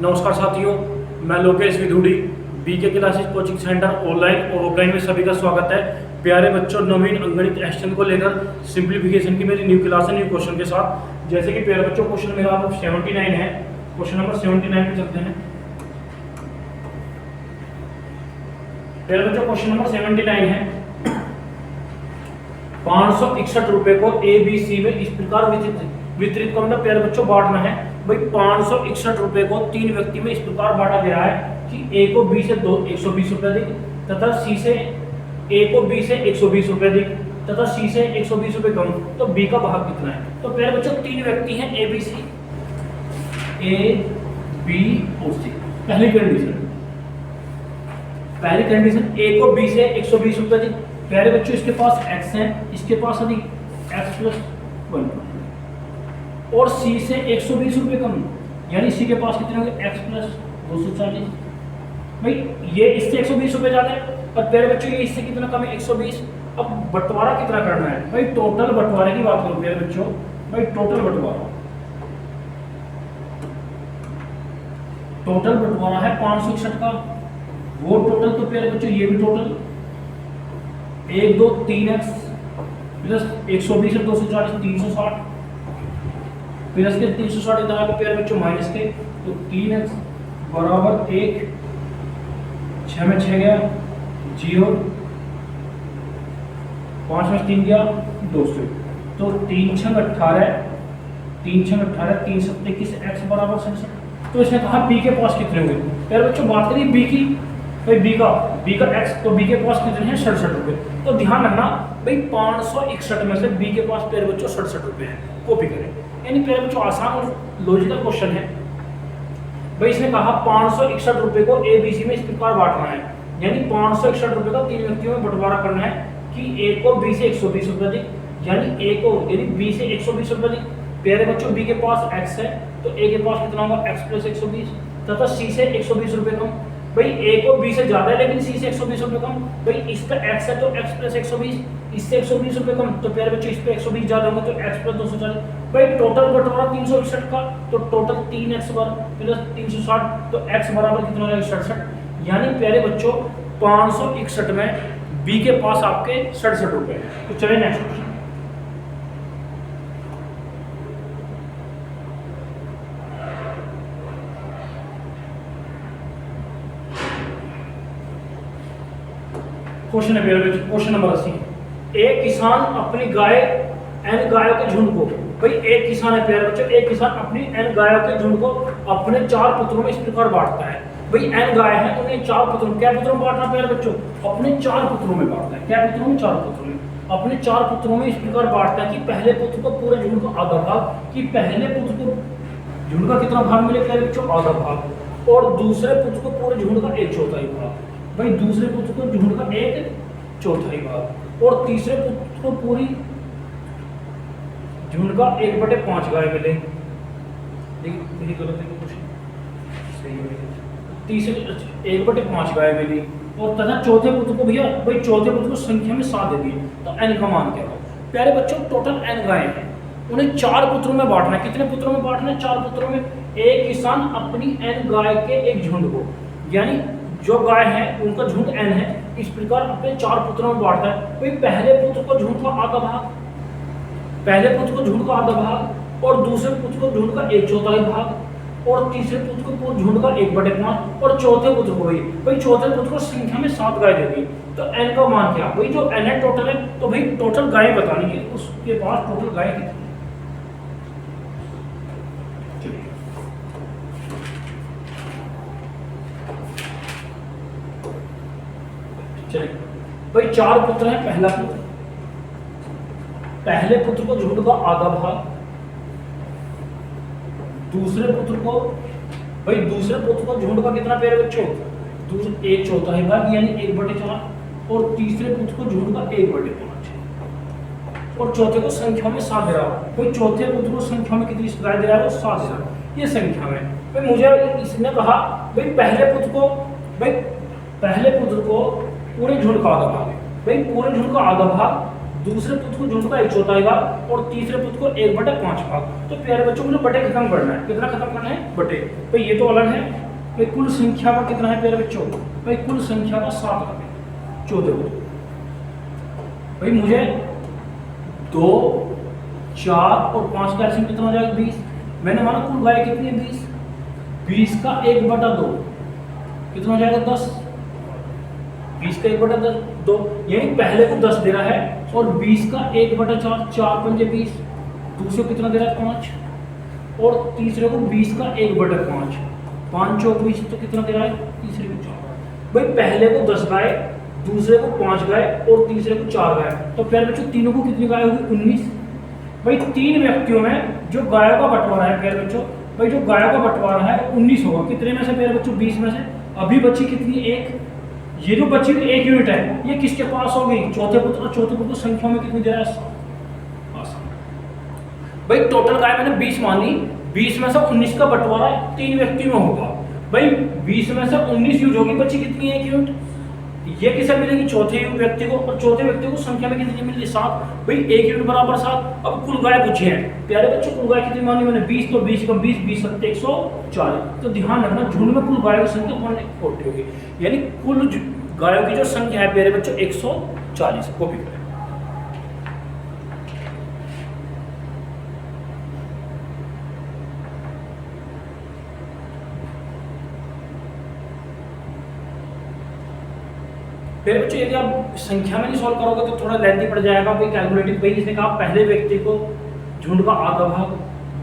नमस्कार साथियों, मैं Lokesh Vidhuri B K classes coaching centre online और ऑफलाइन में सभी का स्वागत है। प्यारे बच्चों, नवीन अंगणित एक्शन को लेकर सिंप्लीफिकेशन की मेरी न्यू क्लास है, न्यू क्वेश्चन के साथ। जैसे कि प्यारे बच्चों, क्वेश्चन मेरा 79 है। क्वेश्चन नंबर 79 पे चलते हैं। प्यारे बच्चों, क्वेश्चन नंबर 79 है। 561 रुपए को ए बी सी में इस प्रकार वितरित करना। प्यारे बच्चों, बांटना है भाई। 561 रुपए को 3 व्यक्ति में इस प्रकार बांटा गया है कि ए को बी से 120 रुपए अधिक तथा सी से ए को बी से 120 रुपए अधिक तथा सी से 120 रुपए कम। तो बी का भाग कितना है? तो प्यारे बच्चों, 3 व्यक्ति हैं A B C, A B और सी। पहली कंडीशन ए को बी से 120 रुपए अधिक। प्यारे बच्चों, इसके पास x है, इसके पास अधिक x प्लस 1 और c से 120 रुपए कम, यानी c के पास कितने होंगे? x plus 240। भाई ये इससे 120 रुपए ज्यादा है और प्यारे बच्चों ये इससे कितना कम है? 120। अब बंटवारा कितना करना है? भाई टोटल बंटवारे की बात करो प्यारे बच्चों। भाई टोटल बंटवारा है 561 का, वो टोटल। तो प्यारे बच्चों ये भी टोटल 1 2 3x प्लस 120 और 240 360 प्लस के 360 इधर आगे प्यारे बच्चों माइनस के। तो 3x बराबर 1, 6 में 6 गया 0, 5 में 3 गया 200। तो 3 6 18, 3 6 18, 3 7 21, x बराबर 67। तो इसने कहा बी के पास कितने होंगे? प्यारे बच्चों बात करिए बी की। भाई बी का x, तो बी के पास कितने हैं? 67 रुपए। तो ध्यान रखना भाई 561 में से बी के पास प्यारे बच्चों 67 रुपए है। कॉपी करें, यानी प्यारे बच्चों आसान और लॉजिकल क्वेश्चन है। भाई इसने कहा 561 रुपए को ए बी सी में इस प्रकार बांटना है, यानी 561 रुपए का 3 व्यक्तियों में बंटवारा करना है कि ए को बी से 120 रुपए अधिक, यानी ए को यानी बी से 120 रुपए अधिक। प्यारे बच्चों बी के पास x है, तो ए के पास कितना होगा? x प्लस 120 तथा सी से 120 रुपए कम। भाई ए को बी से ज्यादा है लेकिन सी से 120 रुपए कम। भाई इसका x है तो x प्लस 120, इससे 120 रुपए कम। तो प्यारे बच्चों इस पे 120 ज्यादा होंगे तो x प्लस 240। भाई टोटल बंटवारा 361 का, तो टोटल 3x प्लस 360, तो x बराबर कितना हो जाएगा? 67। यानी प्यारे बच्चों 561 में बी के पास आपके 67 रुपए है। तो चलिए नेक्स्ट क्वेश्चन। क्वेश्चन है प्यारे बच्चों, क्वेश्चन नंबर 80। एक किसान अपनी गाय n गायों के झुंड को, भाई एक किसान है प्यारे बच्चों, एक किसान अपनी n गायों के झुंड को अपने 4 पुत्रों में इस प्रकार बांटता है। भाई n गाय है, उन्हें 4 पुत्रों, क्या पुत्रों में बांटना प्यारे बच्चों? अपने 4 पुत्रों में बांटना है। क्या पुत्रों में? 4 पुत्रों में। अपने 4 पुत्रों में इस प्रकार बांटता है कि पहले पुत्र को पूरे झुंड का आधा भाग, कि पहले पुत्र को झुंड का कितना भाग मिले प्यारे बच्चों? आधा भाग। और दूसरे पुत्र को पूरे झुंड का 1/4 भाग। भाई दूसरे पुत्र को झुंड का 1/4 भाग और तीसरे पुत्र को पूरी झुंड का 1/5 गाय मिले। देखिए गलत है कुछ सही है। तीसरे 1/5 गाय मिली और तथा चौथे पुत्र को भैया, भाई चौथे पुत्र को संख्या में 7 दे दिए। तो n का मान क्या होगा? प्यारे बच्चों टोटल n गाय है, उन्हें 4 पुत्रों में बांटना है। कितने पुत्रों में बांटना है? 4 पुत्रों में। एक किसान अपनी n गाय के एक झुंड को, यानी जो गाय है उनका झुंड n है, इस प्रकार अपने 4 पुत्रों में बांटता है। भाई पहले पुत्र को झुंड का आधा भाग, पहले पुत्र को झुंड का आधा भाग और दूसरे पुत्र को झुंड का 1/4 भाग और तीसरे पुत्र को पूरे झुंड का 1/5 और चौथे पुत्र को, भाई चौथे पुत्र को संख्या में 7 गाय दे दी। तो n का मान क्या? भाई जो n है टोटल है, तो भाई टोटल गाय बतानी है, उसके पास टोटल गाय कितनी। भाई 4 पुत्र हैं। पहले पुत्र को झुंड का आधा भाग, दूसरे पुत्र को, भाई दूसरे पुत्र को झुंड का कितना प्यारे बच्चों? 1/4 भाग यानी 1/4 और तीसरे पुत्र को झुंड का 1/5 और चौथे को संख्या में 7 दे रहा है। भाई चौथे पुत्र को संख्या में कितनी गाय दे रहा है? 7 दे रहा है। ये संख्या में भाई मुझे इसने कहा भाई पहले पुत्र को पूरे झुंड का आधा भाग है। भाई पूरे झुंड का आधा भाग, दूसरे पुत्र पुत्र को झुंड का 1/4 भाग और तीसरे पुत्र को 1/5 भाग। तो प्यारे बच्चों मुझे बटे खत्म करना है, कितना खत्म करना है, बटे। भाई ये तो अलग है, भाई कुल संख्या का कितना है प्यारे बच्चों, भाई कुल संख्या का 7 है 14। भाई मुझे 2, 4 और 5 का एलसीएम कितना हो जाएगा 20। मैंने माना कुल गाय कितनी है 20, 20 का 1/2 कितना हो जाएगा 10, 20 का 1/2, यानी पहले को 10 दे रहा है और 20 का 1/4, 4 पंजे 20, दूसरे को कितना दे रहा है 5 और तीसरे को 20 का 1/5, 5 चौक 20, तो कितना दे रहा है तीसरे को 4। भाई पहले को 10 गाय, दूसरे को 5 गाय और तीसरे को 4 गाय, तो प्यारे बच्चों तीनों को कितनी गाय होगी 19। भाई 3 व्यक्तियों में जो गायों का बंटवारा है प्यारे बच्चों, भाई जो गायों का बंटवारा है 19 होगा, कितने में से प्यारे बच्चों 20 में से। अभी बची कितनी, एक, ये जो बची हुई 1 यूनिट है ये किसके पास होगी, चौथे पुत्र, और चौथे पुत्र संख्या में कितनी दे रहा है 7। भाई टोटल गाय मैंने 20 मान ली, 20 में से 19 का बंटवारा 3 व्यक्ति में होगा। भाई 20 में से 19 यूज होगी, बची कितनी है 1 यूनिट, ये किसे मिलेगी चौथे व्यक्ति को, और चौथे व्यक्ति को संख्या में कितनी मिलेगी 7। भाई 1 यूनिट बराबर 7। अब कुल गाय पूछे हैं प्यारे बच्चों, कुल गाय कितनी मानी मैंने 20, तो 20 का 20, 20 7 140। तो ध्यान रखना झुंड में कुल गायों की संख्या 140 होगी, यानी कुल गायों की जो संख्या है प्यारे बच्चों 140। कॉपी करें। फिर बच्चों यदि आप संख्या में नहीं सॉल्व करोगे तो थोड़ा लेंथी पड़ जाएगा। भाई कैलकुलेटिव, भाई इसने कहा पहले व्यक्ति को झुंड का आधा भाग,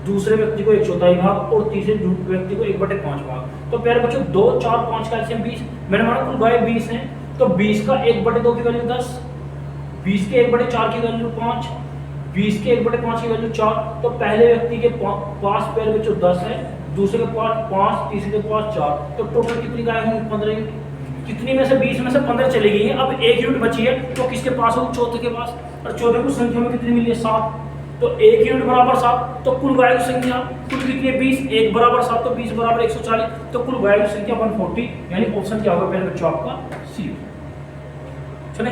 दूसरे व्यक्ति को 1/4 भाग और तीसरे व्यक्ति को 1/5 भाग। तो प्यारे बच्चों 2, 4, 5 का एलसीएम 20। मैंने माना कुल गाय 20 है, तो 20 का 1/2 की वैल्यू 10, 20 के 1/4 की वैल्यू 5, 20 के 1/5 की वैल्यू 4। तो पहले व्यक्ति के पास प्यारे बच्चों 10 है, दूसरे के पास 5, तीसरे के पास 4। तो टोटल कितनी गाय होंगी 15 यूनिट। कितनी में से 20 में से 15 चली गई है, अब 1 यूनिट बची है, तो किसके पास होगी चौथे के पास, और चौथे को संख्या में कितनी मिली है 7। तो 1 यूनिट बराबर 7, तो कुल गाय की संख्या कुल कितनी है 20, 1 बराबर 7, तो 20 बराबर 140, तो कुल गाय की संख्या 140, यानी ऑप्शन क्या होगा पहले बच्चों आपका सी। चले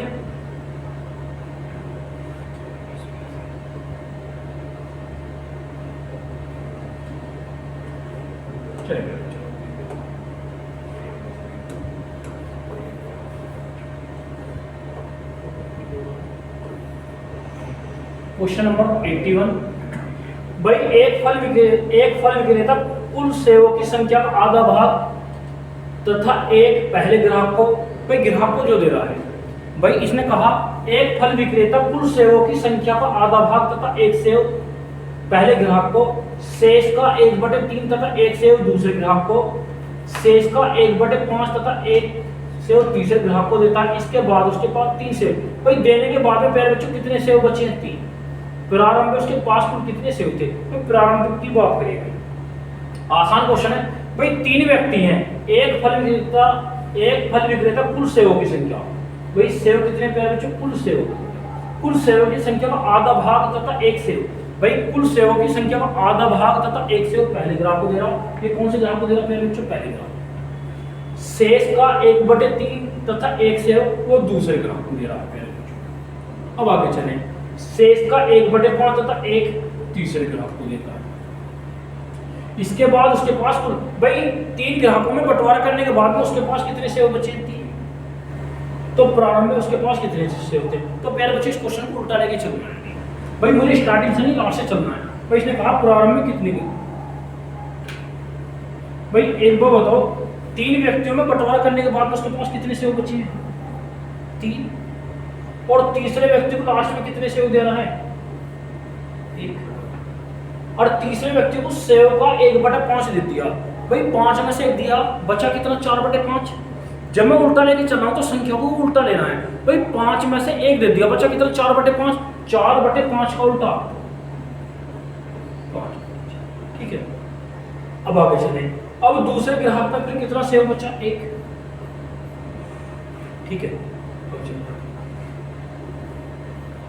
चलिए क्वेश्चन नंबर 81। भाई एक फल विक्रेता कुल सेवों की संख्या का आधा भाग तथा एक पहले ग्राहक को, भाई ग्राहक को जो दे रहा है, भाई इसने कहा एक फल विक्रेता कुल सेवों की संख्या का आधा भाग तथा एक सेव पहले ग्राहक को, शेष का 1/3 तथा एक सेव दूसरे ग्राहक को, शेष का 1/5 तथा एक सेव तीसरे ग्राहक को देता है। इसके बाद उसके पास 3 सेव। भाई देने के बाद में प्यारे बच्चों कितने सेव बचे हैं 3। प्रारंभ में उसके पास कुल कितने सेव थे, तो प्रारंभ की बात करेंगे। आसान क्वेश्चन है। भाई 3 व्यक्ति हैं, एक फल विक्रेता कुल सेवों की संख्या, भाई सेव कितने प्यारे बच्चों कुल सेवों की संख्या का आधा भाग तथा एक सेव। भाई कुल सेवों की संख्या का आधा भाग तथा एक सेव पहले ग्राहक को दे रहा हूं। ये कौन से ग्राहक को दे रहा है प्यारे बच्चों, पहले ग्राहक। शेष का 1/3 तथा एक सेव वो दूसरे ग्राहक को दे रहा है प्यारे बच्चों। अब आगे चलें, शेष का 1/5 तथा एक तीसरे ग्राहक को देता है। इसके बाद उसके पास कुल, भाई 3 ग्राहकों में बंटवारा करने के बाद में उसके पास कितने सेव बचे 3। तो प्रारंभ में उसके पास कितने सेव थे। तो प्यारे बच्चे इस क्वेश्चन को उल्टा लेके चलना है। भाई मुझे स्टार्टिंग से नहीं लास्ट से चलना है। भाई इसने कहा प्रारंभ में कितनी गई। भाई एक बार बताओ, 3 व्यक्तियों में बंटवारा करने के बाद में उसके पास कितने सेव बची है 3, और तीसरे व्यक्ति को लास्ट में कितने सेव दे रहा है 1, और तीसरे व्यक्ति को सेव का 1/5 दे दिया। भाई 5 में से 1 दिया, बचा कितना 4/5। जब मैं उल्टा लेके चल रहा हूं तो संख्या को उल्टा लेना है। भाई 5 में से 1 दे दिया, बचा कितना 4/5, 4/5 का उल्टा 5। ठीक है, अब आगे चले। अब दूसरे ग्राहक का फिर कितना सेव बचा 1। ठीक है,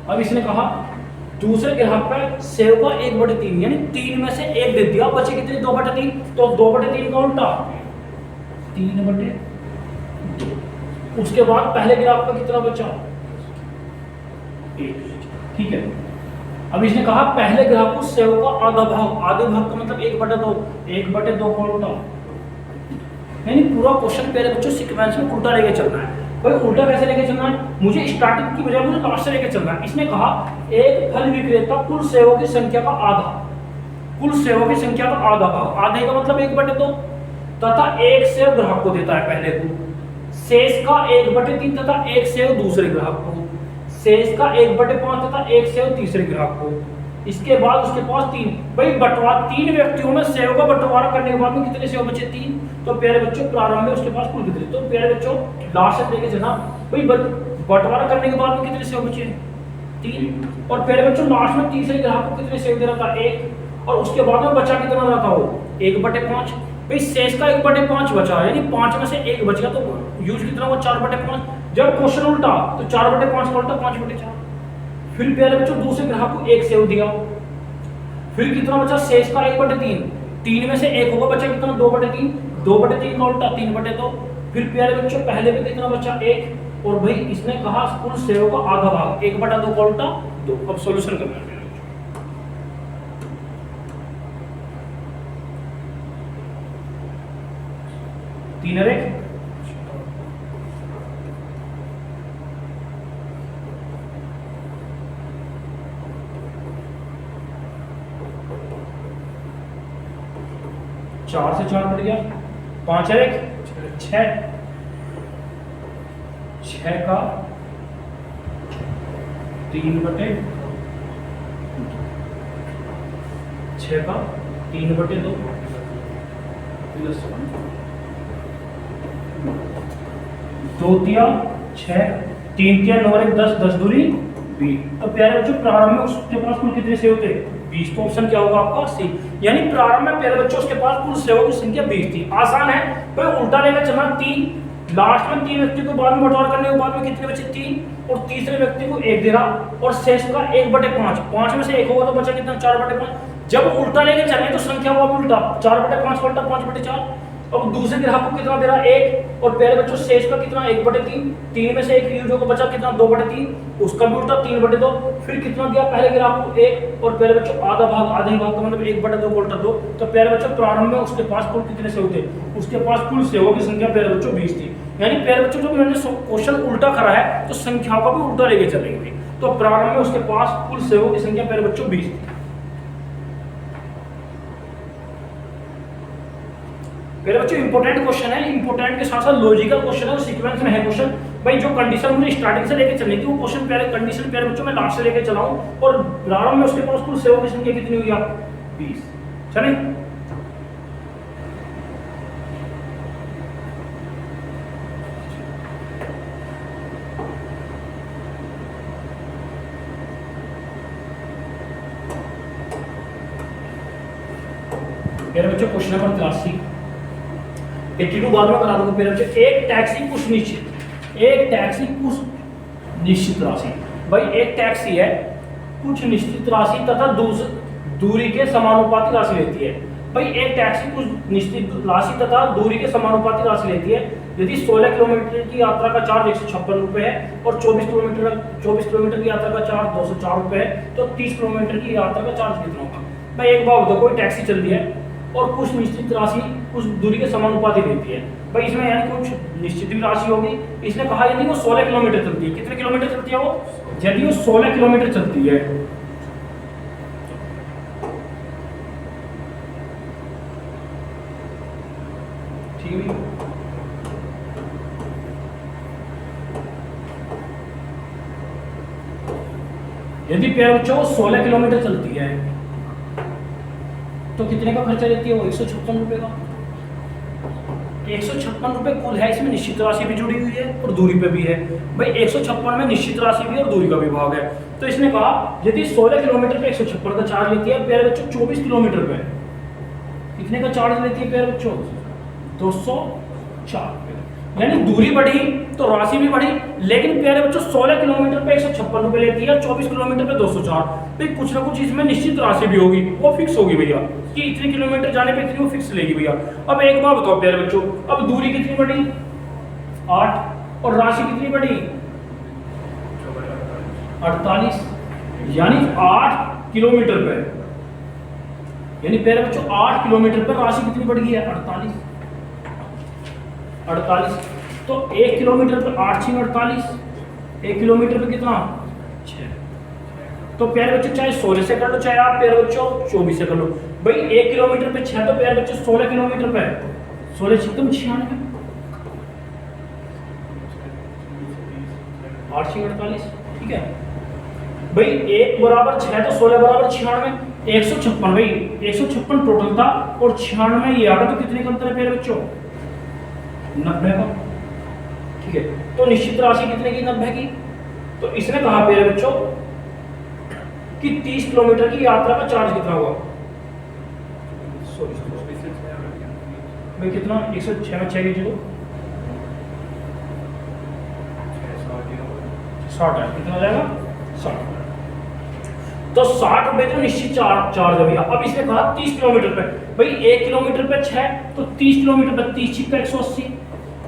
अब इसने कहा दूसरे ग्राहक पर सेव का 1/3, यानी 3 में से 1 दे दिया, बचे कितने 2/3। तो 2/3 का उल्टा 3/2। उसके बाद पहले ग्राहक का कितना बचा 1। ठीक है। अब इसने कहा पहले ग्राफ को सेव का आधा भाग, आधे भाग का मतलब 1/2, 1/2 का उल्टा, यानी पूरा क्वेश्चन पहले बच्चों सीक्वेंस में उल्टा लेके चलना है। भाई उल्टा कैसे लेके चलना है, मुझे स्टार्टिंग की बजाय मुझे लास्ट से लेके चलना है। इसने कहा एक फल विक्रेता कुल सेवों की संख्या का आधा, कुल सेवों की संख्या का आधा भाग, आधे का मतलब 1/2 तथा एक सेव ग्राहक को देता है पहले को, शेष का 1/3 तथा एक सेव दूसरे ग्राहक को, शेष का 1/5 तथा एक सेव तीसरे ग्राहक को। इसके बाद उसके पास 3, भाई बंटवारा 3 व्यक्तियों में सेव का बंटवारा करने के बाद में कितने सेव बचे, 3। तो प्यारे बच्चों प्रारंभ में उसके पास कुल कितने, तो प्यारे बच्चों लास्ट से लेके चलना, भाई बंटवारा करने के बाद में कितने सेव बचे, 3। और प्यारे बच्चों लास्ट में तीसरे ग्राहक को कितने सेव दे रहा था, 1। और उसके बाद में बचा कितना रहा था वो 1/5, भाई शेष का 1/5 बचा, यानी 5 में से 1 बच गया, तो यूज कितना हुआ 4/5। जब क्वेश्चन उल्टा तो 4/5 का उल्टा 5/4। फिर प्यारे बच्चों दूसरे ग्राहक को 1 सेव दिया, फिर कितना बचा, शेष का 1/3, 3 में से 1 होगा, बचा कितना 2/3, 2/3 का उल्टा 3/2। फिर प्यारे बच्चों पहले में कितना बचा 1, और भाई इसने कहा कुल सेव का आधा भाग 1/2 का उल्टा 2। अब सॉल्यूशन करना है, 3 और 1 4 से 4 बढ़ गया, 5 और 1 6, 6 का 3/6 का 3/2 प्लस 2 तिया 6, 3 तिया 9 और 1 10, 10 दूरी 20। तो प्यारे बच्चों प्रारंभ में उसके पास कुल कितने सेव थे, 20। तो ऑप्शन क्या होगा आपका सी, यानी प्रारंभ में प्यारे बच्चों उसके पास कुल सेवों की संख्या 20 थी। आसान है, तो उल्टा लेकर चलना 3, लास्ट में 3 व्यक्ति को बाद में बंटवारा करने के बाद में कितने बचे 3, और तीसरे व्यक्ति को 1 दे रहा, और शेष का 1/5, 5 में से 1 होगा तो बचा कितना 4/5। जब उल्टा लेके चले तो संख्या हुआ उल्टा, 4/5 उल्टा 5/4। अब दूसरे ग्राहक को कितना दे रहा 1, और पहले बच्चों शेष का कितना 1/3, 3 में से 1 यूज होगा, बचा कितना 2/3, उसका भी उल्टा 3/2। फिर कितना दिया पहले ग्राहक को 1, और पहले बच्चों आधा भाग, आधे भाग का मतलब 1/2 का उल्टा 2। तो पहले बच्चों प्रारंभ में उसके पास कुल कितने सेव थे, उसके पास कुल सेवों की संख्या पहले बच्चों 20 थी। यानी पहले बच्चों जब मैंने क्वेश्चन उल्टा करा है तो संख्याओं का भी उल्टा लेके चलेंगे। तो प्रारंभ में उसके पास कुल सेवों की संख्या पहले बच्चों 20 थी। पहले बच्चों इंपॉर्टेंट क्वेश्चन है, इंपॉर्टेंट के साथ साथ लॉजिकल क्वेश्चन है और सीक्वेंस में है क्वेश्चन। भाई जो कंडीशन मुझे स्टार्टिंग से लेके चलनी थी वो क्वेश्चन पहले कंडीशन पहले बच्चों मैं लास्ट से लेके चलाऊं, और प्रारंभ में उसके पास कुल सेवों की संख्या कितनी हुई आप 20। चले पहले बच्चों क्वेश्चन नंबर 83 82 बाद में करा दूंगा। पहले बच्चों एक टैक्सी कुछ निश्चित, एक टैक्सी कुछ निश्चित राशि, भाई एक टैक्सी है कुछ निश्चित राशि तथा दूरी के समानुपाती राशि लेती है। भाई एक टैक्सी कुछ निश्चित राशि तथा दूरी के समानुपाती राशि लेती है। यदि 16 किलोमीटर की यात्रा का चार्ज 156 रुपये है और 24 किलोमीटर की यात्रा का चार्ज 204 रुपये है, तो 30 किलोमीटर की यात्रा का चार्ज कितना होगा। भाई एक बात बताओ, कोई टैक्सी चल रही है और कुछ निश्चित राशि कुछ दूरी के समानुपाती लेती है। भाई इसमें यानी कुछ निश्चित भी राशि होगी। इसने कहा यदि वो 16 किलोमीटर चलती है, कितने किलोमीटर चलती है वो, यदि वो 16 किलोमीटर चलती है ठीक है। यदि प्यारे बच्चों 16 किलोमीटर चलती है तो कितने का खर्चा लेती है वो 156 रुपये का। 156 रुपये कुल है, इसमें निश्चित राशि भी जुड़ी हुई है और दूरी पे भी है। भाई 156 में निश्चित राशि भी और दूरी का भी भाग है। तो इसने कहा यदि 16 किलोमीटर पे 156 का चार्ज लेती है, प्यारे बच्चों 24 किलोमीटर पे कितने का चार्ज लेती है प्यारे बच्चों 204 रुपये। यानी दूरी बढ़ी तो राशि भी बढ़ी, लेकिन प्यारे बच्चों 16 किलोमीटर पे 156 रुपये लेती है, 24 किलोमीटर पे 204। भाई कुछ ना कुछ इसमें निश्चित राशि भी होगी, वो फिक्स होगी भैया कि इतने किलोमीटर जाने पे इतनी वो फिक्स लेगी भैया। अब एक बात बताओ प्यारे बच्चों, अब दूरी कितनी बढ़ी 8 और राशि कितनी बढ़ी 48। यानी 8 किलोमीटर पे, यानी प्यारे बच्चों 8 किलोमीटर पर राशि कितनी बढ़ गई है? 48। तो 1 किलोमीटर पर 8 6 48, 1 किलोमीटर पर कितना? 6। तो प्यारे बच्चों चाहे 16 से कर लो, चाहे आप प्यारे बच्चों 24 से कर लो। भाई 1 किलोमीटर पे 6, तो प्यारे बच्चों 16 किलोमीटर पे 16 6 96, 8 6 48, ठीक है भाई। 1 बराबर 6 तो 16 बराबर 96, 156 भाई, 156 टोटल था और 96 ये आ गया, तो कितने का अंतर है प्यारे बच्चों? 90 का, ठीक है। तो निश्चित राशि कितने की? 90 की। तो इसने कहा प्यारे बच्चों कि 30 किलोमीटर की यात्रा का चार्ज कितना हुआ? भाई कितना? 106 में 6 की जीरो 60 है, कितना हो जाएगा? 60। तो 60 रुपए जो निश्चित चार्ज है भैया। अब इसने कहा 30 किलोमीटर पे, भाई 1 किलोमीटर पे 6, तो 30 किलोमीटर पे 30 6 180,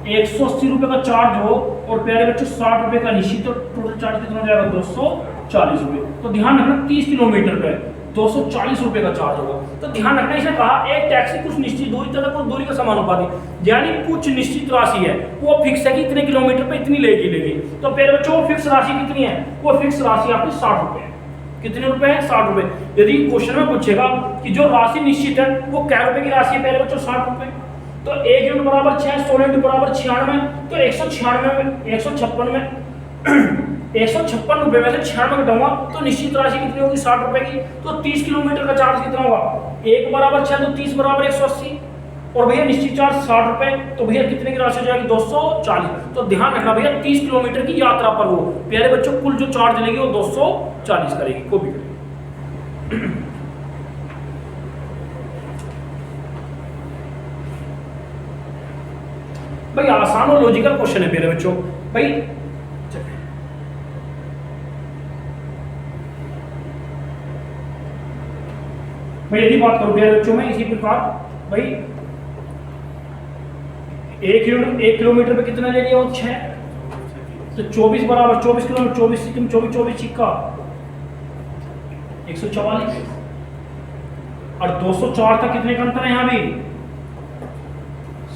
180 रुपए का चार्ज हो और प्यारे बच्चों 60 रुपए का निश्चित, तो टोटल चार्ज कितना हो जाएगा? 240 रुपए। तो ध्यान रखना 30 किलोमीटर पे 240 रुपए का चार्ज होगा। तो ध्यान रखना, इसने कहा एक टैक्सी कुछ निश्चित दूरी तक कुछ दूरी का समानुपाती, यानी कुछ निश्चित राशि है वो फिक्स है कि इतने किलोमीटर पे इतनी लेगी। तो प्यारे बच्चों फिक्स राशि कितनी है? वो फिक्स राशि आपकी 60 रुपए है। कितने रुपए है? 60 रुपए। यदि क्वेश्चन में पूछेगा कि जो राशि निश्चित है वो क्या रुपए की राशि है प्यारे बच्चों? 60 रुपए। तो 1 यूनिट बराबर 6, 16 यूनिट बराबर 96, तो 196 में 156 में 156 रुपए में से 96 घटाऊंगा तो निश्चित राशि कितनी होगी? 60 रुपए की। तो 30 किलोमीटर का चार्ज कितना होगा? 1 बराबर 6, तो 30 बराबर 180, और भैया निश्चित चार्ज 60 रुपए, तो भैया कितने की राशि हो जाएगी? 240। तो ध्यान रखना भैया 30 किलोमीटर की यात्रा पर वो प्यारे बच्चों कुल जो चार्ज लेगी वो 240 करेगी, को भी करेगी। भाई आसान और लॉजिकल क्वेश्चन है प्यारे बच्चों। भाई यदि बात करूं प्यारे बच्चों में इसी प्रकार, भाई 1 किलोमीटर पे कितना ले लिया? वो 6, तो 24 बराबर 24 किलोमीटर, 24 सिक्किम 24 24 छिक्का 144, और 204 का कितने का अंतर है? यहाँ भी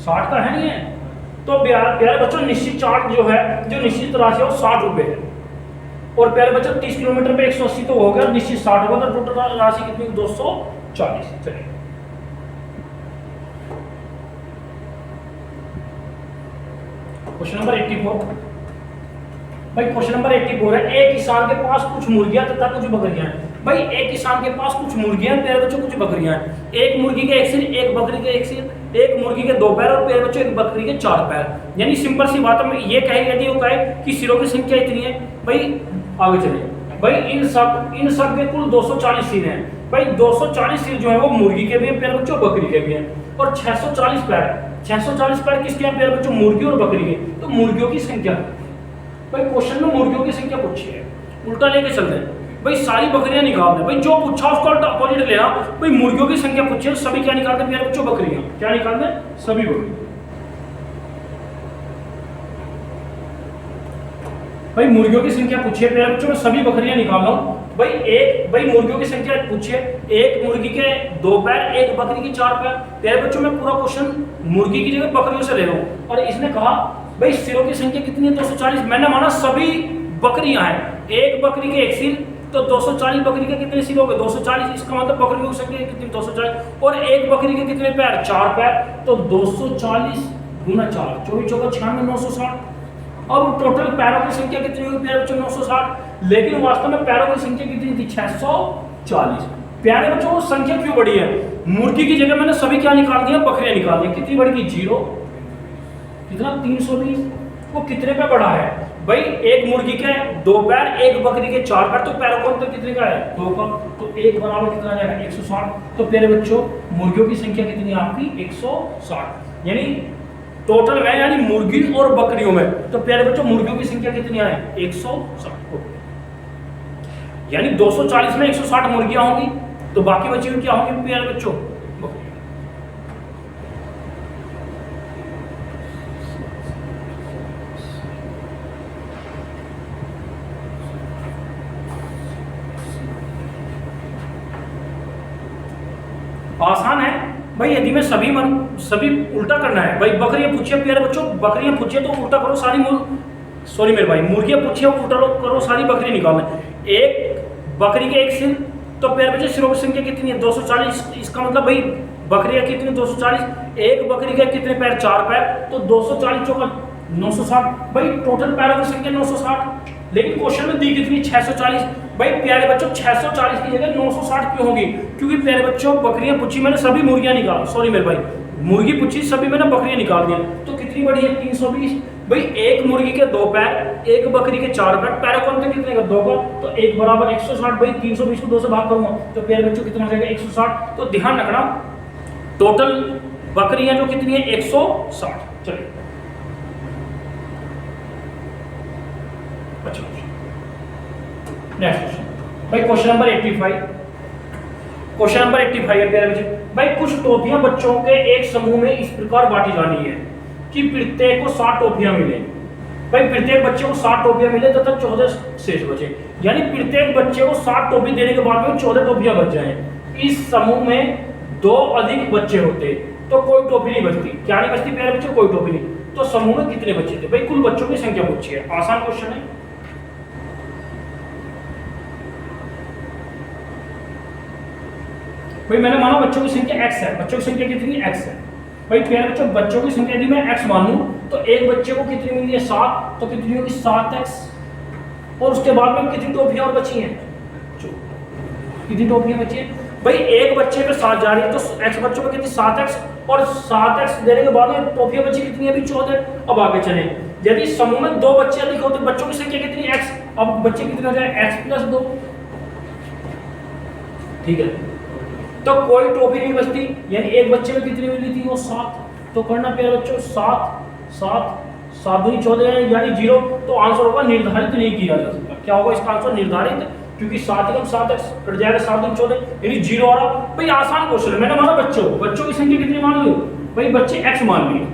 60 का है नहीं है। तो प्यारे बच्चों निश्चित चार्ज जो है, जो निश्चित राशि है वो 60 रुपए है, और प्यारे बच्चों 30 किलोमीटर पे 180 तो हो गया, निश्चित 60 होगा, तो टोटल राशि कितनी? 240। चलिए क्वेश्चन नंबर 84। भाई क्वेश्चन नंबर 84 है, एक किसान के पास कुछ मुर्गियां तथा कुछ बकरियां हैं। भाई एक किसान के पास कुछ मुर्गियां, प्यारे बच्चों कुछ बकरियां हैं। एक मुर्गी के एक सिर, एक बकरी के एक सिर, एक मुर्गी के 2 पैर, और प्यारे बच्चों एक बकरी के 4 पैर। यानी सिंपल सी बात है, ये कहे यदि वो कहे कि सिरों की संख्या इतनी है, भाई आगे चलिए। भाई इन सब के कुल 240 सिर हैं। भाई 240 सिर जो है वो मुर्गी के भी हैं प्यारे बच्चों, बकरी के भी हैं, और 640 पैर। 640 पैर किसके हैं प्यारे बच्चों? मुर्गी और बकरी के। तो मुर्गियों की संख्या, भाई क्वेश्चन में मुर्गियों की संख्या पूछी है, उल्टा लेके चलते हैं। भाई सारी बकरियां निकाल दे, भाई जो पूछा उसका अपोजिट लेना। भाई मुर्गियों की संख्या पूछी है, सभी क्या निकालते हैं प्यारे बच्चों? बकरियां। क्या निकालते हैं? सभी बकरी। भाई मुर्गियों की संख्या पूछिए प्यारे बच्चों, मैं सभी बकरियां निकाल रहा हूं। भाई मुर्गियों की संख्या पूछिए, एक मुर्गी के 2 पैर, एक बकरी के 4 पैर। प्यारे बच्चों मैं पूरा क्वेश्चन मुर्गी की जगह बकरियों से ले रहा हूं, और इसने कहा भाई सिरों की संख्या कितनी है? 240। मैंने माना सभी बकरियां हैं, एक बकरी के एक सिर, तो 240 बकरी के कितने सिर हो गए? 240। इसका मतलब बकरियों की संख्या कितनी? 240। और एक बकरी के कितने पैर? 4 पैर, तो 240 गुना 4, 24 चौका 96, 960। अब टोटल पैरों की संख्या कितनी होगी प्यारे बच्चों? 960। लेकिन वास्तव में पैरों की संख्या कितनी थी? 640। प्यारे बच्चों संख्या क्यों बढ़ी है? मुर्गी की जगह मैंने सभी क्या निकाल दिया? बकरियां निकाल दी। कितनी बढ़ गई? 0। कितना? 320। वो कितने पे बढ़ा है? भाई एक मुर्गी के 2 पैर, एक बकरी के 4 पैर, तो पैरों का अंतर कितने का है? 2 का। तो 1 बराबर कितना आ जाएगा? 160। तो प्यारे बच्चों मुर्गियों की संख्या कितनी है आपकी? 160। यानी टोटल में, यानी मुर्गी और बकरियों में, तो प्यारे बच्चों मुर्गियों की संख्या कितनी है? 160। यानी 240 में 160 मुर्गियां होंगी, तो बाकी बची हुई क्या होंगी प्यारे बच्चों? भाई यदि मैं सभी उल्टा करना है भाई, बकरियां पूछिए प्यारे बच्चों, बकरियां पूछिए तो उल्टा करो सारी सॉरी मेरे भाई, मुर्गियां पूछिए उल्टा करो सारी बकरी निकालना। एक बकरी के एक सिर, तो प्यारे बच्चों सिरों की संख्या कितनी है 240, इसका मतलब भाई बकरियां कितनी 240, एक बकरी के कितने पैर 4 पैर, तो 240 चौका 960, भाई टोटल पैरों की संख्या 960। लेकिन क्वेश्चन में दी कितनी 640, भाई प्यारे बच्चों 640 की जगह 960 क्यों होगी, क्योंकि प्यारे बच्चों बकरियां पूछी मैंने सभी मुर्गियां निकाल, सॉरी मेरे भाई मुर्गी पूछी सभी मैंने बकरियां निकाल दिया, तो कितनी बड़ी है 320। भाई एक मुर्गी के 2 पैर, एक बकरी के 4 पैर, पैरों का अंतर कितने का 2 का, तो 1 बराबर 160, भाई 320 को 2 से भाग करूंगा तो प्यारे बच्चों कितना हो जाएगा 160। तो ध्यान रखना टोटल बकरियां जो कितनी है 160। चलिए अच्छा नेक्स्ट क्वेश्चन भाई, क्वेश्चन नंबर 85। क्वेश्चन नंबर 85 है प्यारे बच्चे, भाई कुछ टोपियां बच्चों के एक समूह में इस प्रकार बांटी जानी है कि प्रत्येक को 60 टोपियां मिले। भाई प्रत्येक बच्चे को 60 टोपियां मिले तथा 14 शेष बचे, यानी प्रत्येक बच्चे को 60 टोपी देने के बाद में 14 टोपियां बच जाए। इस समूह में 2 अधिक बच्चे होते तो कोई टोपी नहीं बचती, क्या नहीं बचती प्यारे बच्चे, कोई टोपी नहीं। तो समूह में कितने बच्चे थे, भाई कुल बच्चों की संख्या पूछी है, आसान क्वेश्चन है। भाई मैंने माना बच्चों की संख्या x है, बच्चों की संख्या कितनी x है। भाई प्यारे बच्चों बच्चों की संख्या यदि मैं x मान लूं तो एक बच्चे को कितनी मिली है 7, तो कितनी होगी 7x, और उसके बाद में कितनी टोपियां और बची हैं, कितनी टोपियां बची हैं। भाई एक बच्चे पे 7 जा रही है तो x बच्चों पे कितनी 7x, और 7x देने के बाद में टोपियां बची कितनी है अभी 14। अब आगे चले, यदि समूह में 2 बच्चे अधिक होते बच्चों की संख्या कितनी x, अब बच्चे कितने हो जाए x + 2, ठीक है। तो कोई टोपी नहीं बचती, यानी एक बच्चे में कितनी मिली थी वो 7। तो करना प्यारे बच्चों 7 दूनी 14 है यानी 0, तो आंसर होगा निर्धारित नहीं किया जा सकता। क्या होगा इसका आंसर निर्धारित, क्योंकि 7 × 7x कट जाएगा 7 दूनी 14 यानी 0 आ रहा। भाई आसान क्वेश्चन है, मैंने माना बच्चों की संख्या कितनी मान ली, भाई बच्चे x मान लिए,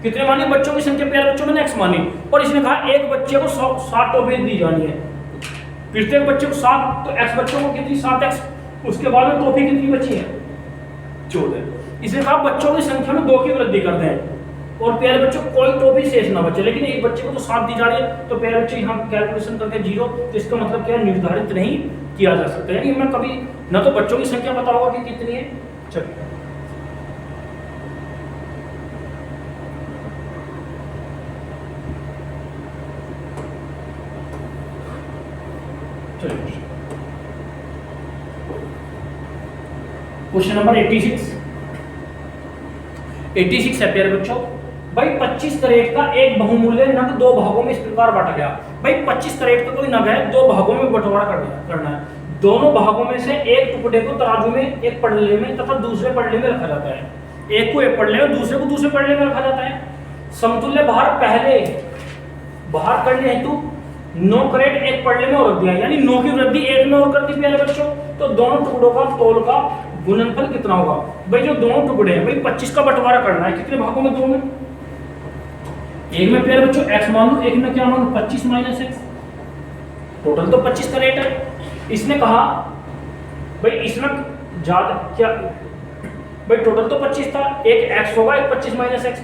कितने मानी बच्चों की संख्या प्यारे बच्चों मैंने x मानी, और इसने कहा एक बच्चे को 7 टोपी दी जानी है, प्रत्येक बच्चे को 7, तो x बच्चों को कितनी 7x, उसके बाद में टोपी कितनी बची है 14। इसने कहा बच्चों की संख्या में 2 की वृद्धि करते हैं और प्यारे बच्चों कोई टोपी शेष ना बचे, लेकिन एक बच्चे को तो 7 दी जा रही है, तो प्यारे बच्चे यहाँ कैलकुलेशन करके 0, तो इसका मतलब क्या है निर्धारित नहीं किया जा सकता। यानी मैं कभी ना तो बच्चों की संख्या पता होगा कि कितनी है। चलिए क्वेश्चन नंबर 86 है प्यारे बच्चों। भाई 25 कैरेट का एक बहुमूल्य नग 2 भागों में इस प्रकार बांटा गया। भाई 25 कैरेट का कोई नग है, 2 भागों में बंटवारा करना है। दोनों भागों में से एक टुकड़े को तराजू में, एक पड़ले में तथा दूसरे पड़ले में रखा जाता है। एक को एक पड़ले में, दूसरे को दूसरे पड़ले में रखा जाता है। समतुल्य भार पहले भार करने हेतु 9 कैरेट एक पड़ले में और रख दिया, यानी 9 की वृद्धि 1 में और कर दी प्यारे बच्चों। तो दोनों टुकड़ों का तोल का गुणनफल कितना होगा। भाई जो दोनों टुकड़े हैं, भाई 25 का बंटवारा करना है, कितने भागों में, 2 में। एक में प्यारे बच्चों x मान लो, एक में क्या मान लो 25 - x, टोटल तो 25 कैरेट है। इसने कहा भाई इसमें ज्यादा क्या, भाई टोटल तो 25 था, एक x होगा, एक 25 - x।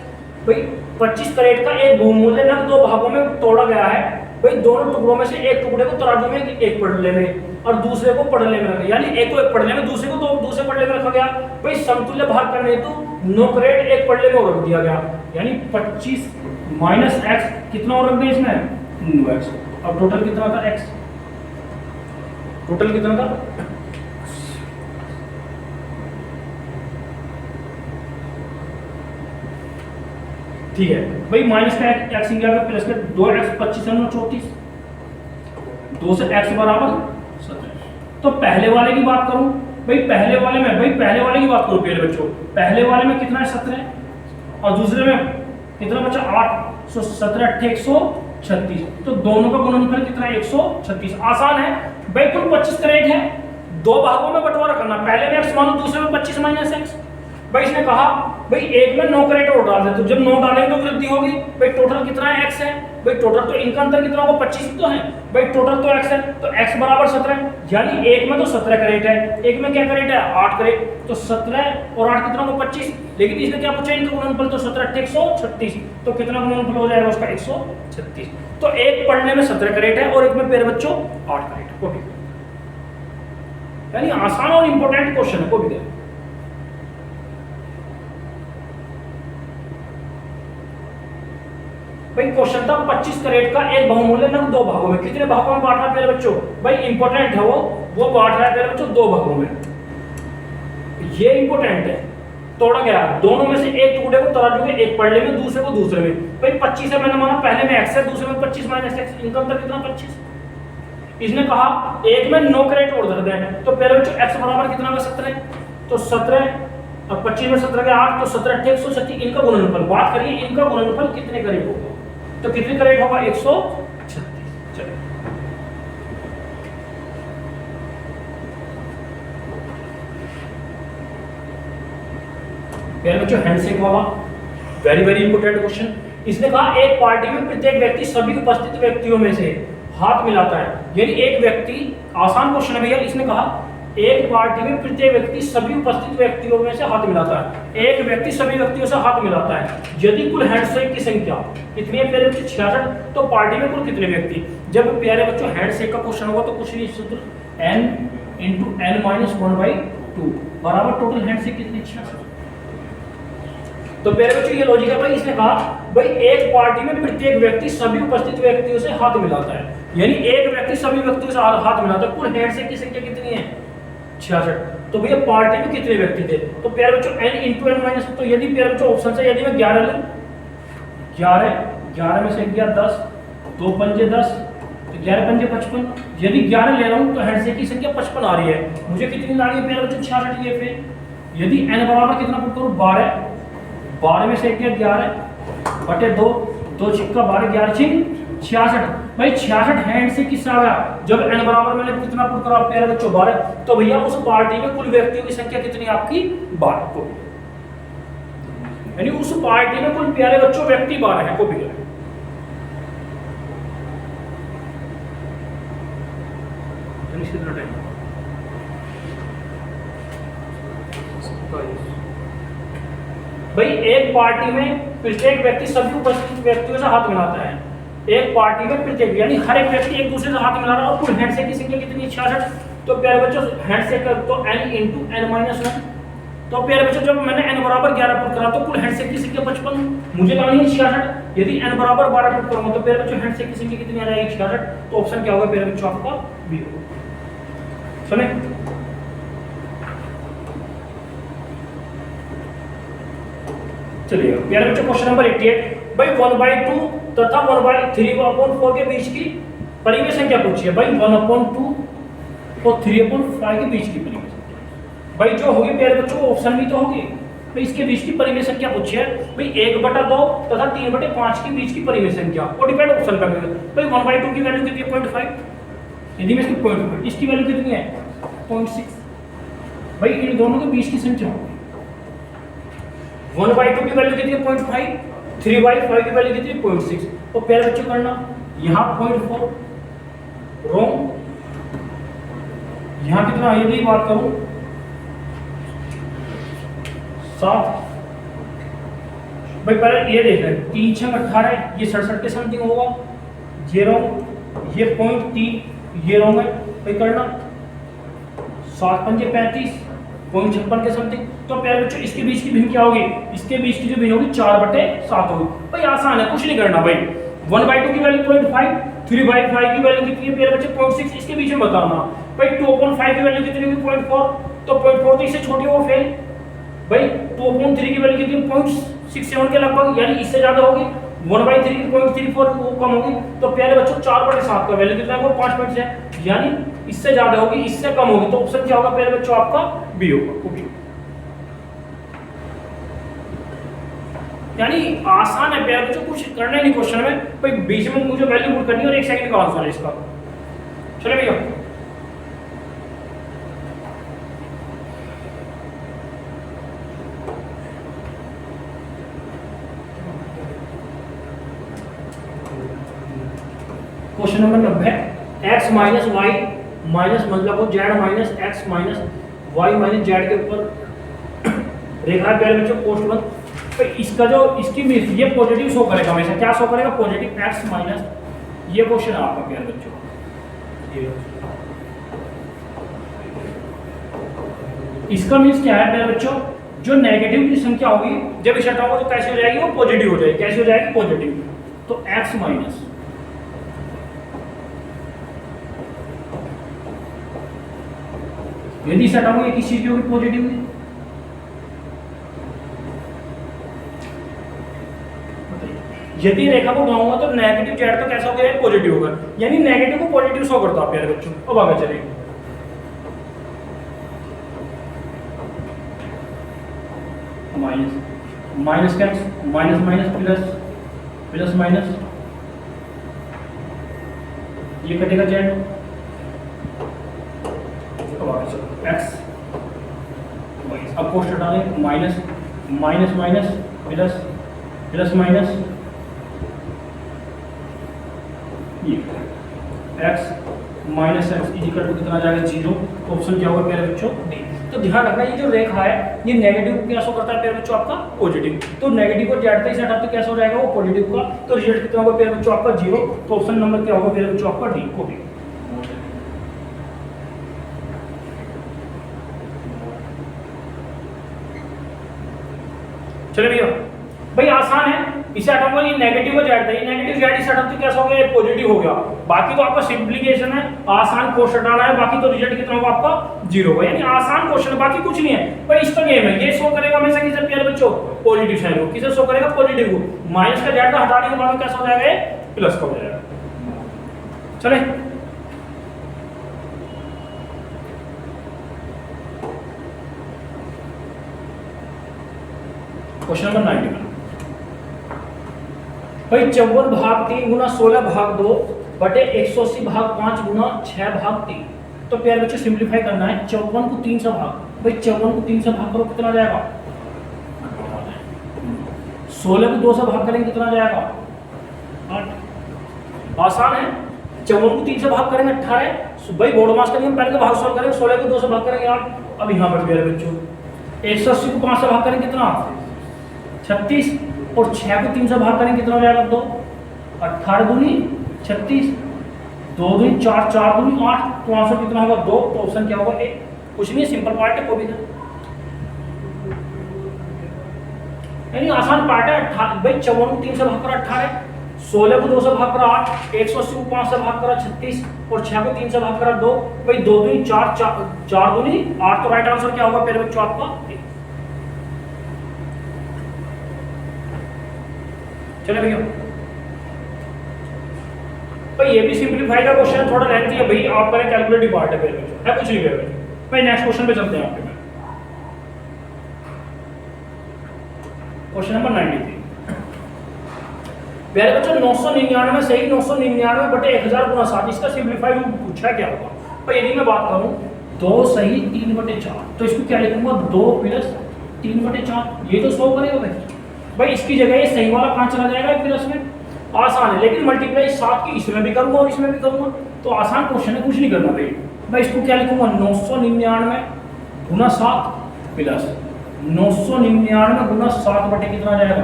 भाई 25 कैरेट का एक बहुमूल्य नग 2 भागों में तोड़ा गया है। भाई दोनों टुकड़ों में से एक टुकड़े को तराजू में, एक पड़ले में, और दूसरे को पड़ले में रखा, यानी एक को एक पड़ले में, दूसरे को दूसरे पड़ले में रखा गया। भाई समतुल्य भार करने हेतु 9 कैरेट एक पड़ले में और रख दिया गया, यानी 25 - x कितना और रख दिया इसमें 9x। अब टोटल कितना था x, टोटल कितना था, ठीक है। भाई माइनस का x इंडिया का प्लस का 2x 25 - 34, 2 से x बराबर 17। तो पहले वाले की बात करूं, भाई पहले वाले की बात करूं प्यारे बच्चों, पहले वाले में कितना है 17 और दूसरे में कितना बचा 8, सो 17 × 8 136। तो दोनों का गुणनफल कितना है 136। आसान है भाई, कुल 25 कैरेट है, 2 भागों में बंटवारा करना, पहले में x मानो, दूसरे में 25 - x। भाई इसने कहा भाई एक में 9 कैरेट और डाल दे, तो जब 9 डालेंगे तो वृद्धि होगी। भाई टोटल कितना है, x है। भाई टोटल तो इनका अंतर कितना होगा, 25 तो है। भाई टोटल तो x है, तो x बराबर 17, यानी एक में तो 17 कैरेट है, एक में क्या कैरेट है, 8 कैरेट। तो 17 और 8 कितना होगा, 25। लेकिन इसने क्या पूछा, इनका गुणनफल, तो 17 8 136, तो कितना गुणनफल हो जाएगा उसका, 136। तो एक पढ़ने में 17 कैरेट है और एक में प्यारे बच्चों 8 कैरेट है। ओके, यानी आसान और इंपॉर्टेंट क्वेश्चन है, को भी दे। भाई क्वेश्चन था 25 कैरेट का एक बहुमूल्य नग 2 भागों में, कितने भागों में बांट रहा है प्यारे बच्चों, भाई इंपॉर्टेंट है वो बांट रहा है प्यारे बच्चों 2 भागों में। ये इंपॉर्टेंट है, तोड़ा गया दोनों में से एक टुकड़े को तराजू में, एक पलड़े में, दूसरे को दूसरे में। भाई 25 है, मैंने माना पहले में x है, दूसरे में 25 माइनस x, इनका अंतर कितना, 25। इसने कहा एक में 9 कैरेट और धर दें, तो प्यारे बच्चों x बराबर कितना होगा, 17, तो 17 और 25 में 17 के 8, तो 17 8 136। इनका गुणनफल बात करिए, इनका गुणनफल कितने कैरेट होगा, तो कितने कैरेट होगा, 136। चलिए प्यारे बच्चों हैंडशेक वाला वेरी वेरी इंपॉर्टेंट क्वेश्चन। इसने कहा एक पार्टी में प्रत्येक व्यक्ति सभी उपस्थित व्यक्तियों में से हाथ मिलाता है, यानी एक व्यक्ति, आसान क्वेश्चन है भैया। इसने कहा एक पार्टी में प्रत्येक व्यक्ति सभी उपस्थित व्यक्तियों में से हाथ मिलाता है, एक व्यक्ति सभी व्यक्तियों से हाथ मिलाता है, यदि कुल हैंडशेक की संख्या कितनी है प्यारे बच्चों, 66, तो पार्टी में कुल कितने व्यक्ति। जब प्यारे बच्चों हैंडशेक का क्वेश्चन होगा तो कुछ नहीं, सूत्र n × n-1/2 बराबर टोटल हैंडशेक कितनी, 66। तो प्यारे बच्चों ये लॉजिक है भाई। इसने कहा भाई एक पार्टी में प्रत्येक व्यक्ति सभी उपस्थित व्यक्तियों से हाथ मिलाता है, यानी एक व्यक्ति सभी व्यक्तियों से हाथ मिलाता है, कुल हैंडशेक की संख्या कितनी है, 66। तो भैया पार्टी में कितने व्यक्ति थे, तो प्यारे बच्चों n × n-, तो यदि प्यारे बच्चों ऑप्शन से यदि मैं 11 लूं, 11 में से 11 10, 2 पंजे 10, तो 11 पंजे 55, यदि 11 ले रहा हूं तो हैंडशेक की संख्या 55 आ रही है। मुझे कितनी लानी है प्यारे बच्चों, 66। ये फिर यदि n बराबर कितना पुट करूं, 12 में से 11 बटे 2, 2 छिक्का 12, 11 छिक 66। भाई 66 हैंडशेक किससे आ गया, जब n बराबर मैंने कितना पुट करा प्यारे बच्चों, 12। तो भैया उस पार्टी में कुल व्यक्तियों की संख्या कितनी आपकी, 12 को, यानी उस पार्टी में कुल प्यारे बच्चों व्यक्ति 12 है, को भी भाई एक पार्टी में प्रत्येक व्यक्ति सभी उपस्थित व्यक्तियों से हाथ मिलाता है, एक पार्टी में प्रत्येक यानी हर एक व्यक्ति एक दूसरे से हाथ मिला रहा है, और कुल हैंडशेक की संख्या कितनी है, 66। तो प्यारे बच्चों हैंडशेक तो n × n-1, तो प्यारे बच्चों जब मैंने n बराबर 11 पुट करा तो कुल हैंडशेक की संख्या 55, मुझे लानी है 66। यदि n बराबर 12 पुट करूंगा तो प्यारे बच्चों हैंडशेक की संख्या कितनी आ जाएगी, 66। तो ऑप्शन क्या होगा प्यारे बच्चों आपका बी होगा। सुने चलिए प्यारे बच्चों क्वेश्चन नंबर 88, भाई 1/2 तथा 1/3/4 के बीच की परिमेय संख्या पूछी है। भाई 1/2 और 3/5 के बीच की परिमेय संख्या, भाई जो होगी प्यारे बच्चों ऑप्शन भी तो होगी, भाई इसके बीच की परिमेय संख्या पूछी है। भाई 1/2 तथा 3/5 के बीच की परिमेय संख्या, और डिपेंड ऑप्शन पर करेगा। भाई 1/2 की वैल्यू कितनी है, 0.5, यदि मैं इसकी 0.5, इसकी वैल्यू कितनी है, 0.6। भाई इन दोनों के बीच की संख्या 1/2 की वैल्यू कितनी है, 0.5, 3/5 की वैल्यू कितनी है, 0.6। तो प्यारे बच्चों करना यहाँ 0.4 रॉन्ग, यहाँ कितना, यदि बात करूं 7। भाई पहले ये देख रहे 3 6 18, ये 67 के समथिंग होगा, ये रॉन्ग, ये 0.3 ये रॉन्ग है। भाई करना 7 पंजे 35, 0.56 के समथिंग। तो प्यारे बच्चों इसके बीच की भिन्न क्या होगी, इसके बीच की जो भिन्न होगी 4/7 होगी। भाई आसान है, कुछ नहीं करना। भाई 1/2 की वैल्यू 0.5, 3/5 की वैल्यू कितनी है प्यारे बच्चे, 0.6, इसके बीच में बताना। भाई 2/5 की वैल्यू कितनी होगी, 0.4, तो 0.4 तो इससे छोटी हो फेल। भाई 2/3 की वैल्यू कितनी, 0.67 के लगभग, यानी इससे ज्यादा होगी। 1/3 की 0.34 वो कम होगी। तो प्यारे बच्चों 4/7 का वैल्यू कितना है, वो 5.6, यानी इससे ज्यादा होगी, इससे कम होगी। तो ऑप्शन क्या होगा प्यारे बच्चों आपका बी होगा। यानी आसान है प्यारे बच्चों, कुछ करना ही नहीं क्वेश्चन में। भाई बीच में मुझे वैल्यू पुट करनी है और 1 सेकंड का आंसर है इसका। चले भैया question number 90, x minus y minus मतलब z minus x minus y minus z के ऊपर रेखा है प्यारे बच्चों पोस्ट वन। तो इसका जो इसकी ये पॉजिटिव शो करेगा हमेशा, क्या शो करेगा? पॉजिटिव x माइनस, ये क्वेश्चन है आपका प्यारे बच्चों। इसका मीन्स क्या है प्यारे बच्चों? जो नेगेटिव की संख्या होगी जब इसे हटाओगे तो कैसे हो जाएगी? वो पॉजिटिव हो जाएगी। कैसे हो जाएगी? पॉजिटिव। तो x माइनस यदि इसे हटाओगे किस चीज की होगी? पॉजिटिव की। यदि रेखा को घुमाऊंगा तो नेगेटिव जेड तो कैसा हो गया? पॉजिटिव होगा, यानी नेगेटिव को पॉजिटिव शो करता है प्यारे बच्चों। अब आगे चलेंगे। माइनस माइनस का minus minus plus plus minus, ये कटेगा जेड। एक्स अब कोष्ट डालें, minus minus minus plus plus minus, x minus X equal to कितना जाएगा? 0। ऑप्शन क्या होगा प्यारे बच्चों? डी। तो ध्यान रखना ये जो रेखा है ये नेगेटिव को क्या शो करता है प्यारे बच्चों? आपका पॉजिटिव। तो नेगेटिव को जेड से हटाते कैसा हो जाएगा? वो पॉजिटिव का। तो रिजल्ट कितना होगा प्यारे बच्चों? आपका 0। तो ऑप्शन नंबर क्या होगा प्यारे बच्चों? आपका डी को भी। चलिए भैया, भाई आसान है, इसे हटाऊंगा, ये नेगेटिव हो जाएगा, ये नेगेटिव जेड इसे हटाते कैसा हो गया? पॉजिटिव हो गया। बाकी तो आपका सिंप्लीकेशन है, आसान कोष्ट हटाना है, बाकी तो रिजल्ट कितना होगा आपका? 0 होगा। यानी आसान क्वेश्चन है, बाकी कुछ नहीं है। पर इसका गेम है, ये शो करेगा हमेशा किसे प्यारे बच्चों? पॉजिटिव साइन को। किसे शो करेगा? पॉजिटिव को। माइनस का जेड का हटाने के बाद कैसा हो जाएगा? प्लस का हो जाएगा। चले क्वेश्चन नंबर 91, भाई 54 भाग 3 गुना 16 भाग 2 बटे 180 भाग 5 गुना 6 भाग 3। तो प्यारे बच्चे सिंप्लीफाई करना है। 54 को 3 से भाग, भाई 54 को 3 से भाग करो कितना जाएगा? 16 को 2 से भाग करेंगे कितना जाएगा? 8। आसान है। 54 को 3 से भाग करेंगे 18। भाई बोर्ड मास का नियम, पहले तो भाग सॉल्व करेंगे। 16 को 2 से भाग करेंगे 8। अब यहाँ पर प्यारे बच्चों 180 को 5 से भाग करेंगे कितना? 36। और 6 को 3 से भाग करेंगे कितना हो जाएगा? 2। 18 दूनी 36, 2 दूनी 4, 4 दूनी 8। तो आंसर कितना होगा? 2। तो ऑप्शन क्या होगा? ए। कुछ नहीं, सिंपल पार्ट है, कोई भी है, यानी आसान पार्ट है। भाई 54 को 3 से भाग करा 18, 16 को 2 से भाग करा 8, 180 को 5 से भाग करा 36 और 6 को 3 से भाग करा 2। भाई 2 दूनी 4, 4 दूनी 8। तो राइट आंसर क्या होगा मेरे बच्चों? आपका ए। चले भैया, भाई ये भी सिंपलीफाई का क्वेश्चन है, थोड़ा लेंथी है भाई, आप करें कैलकुलेटिव पार्ट है मेरे बच्चों, है कुछ नहीं है भाई। नेक्स्ट क्वेश्चन पे चलते हैं आपके में। क्वेश्चन नंबर 93, प्यारे बच्चों 999 सही 999 बटे 1000 गुना 7, इसका सिंपलीफाई पूछा क्या होगा? भाई यदि मैं बात करूं 2 सही 3 बटे 4, तो इसको क्या लिखूंगा? 2 प्लस 3 बटे 4। ये तो 100 करेगा भाई। इसकी जगह ये सही वाला 5 चला जाएगा प्लस में, आसान है। लेकिन मल्टीप्लाई 7 की इसमें भी करूंगा और इसमें भी करूंगा, तो आसान क्वेश्चन है, कुछ नहीं करना भाई। मैं इसको क्या लिखूंगा? 999 गुना 7 प्लस 999 गुना 7 बटे कितना जाएगा?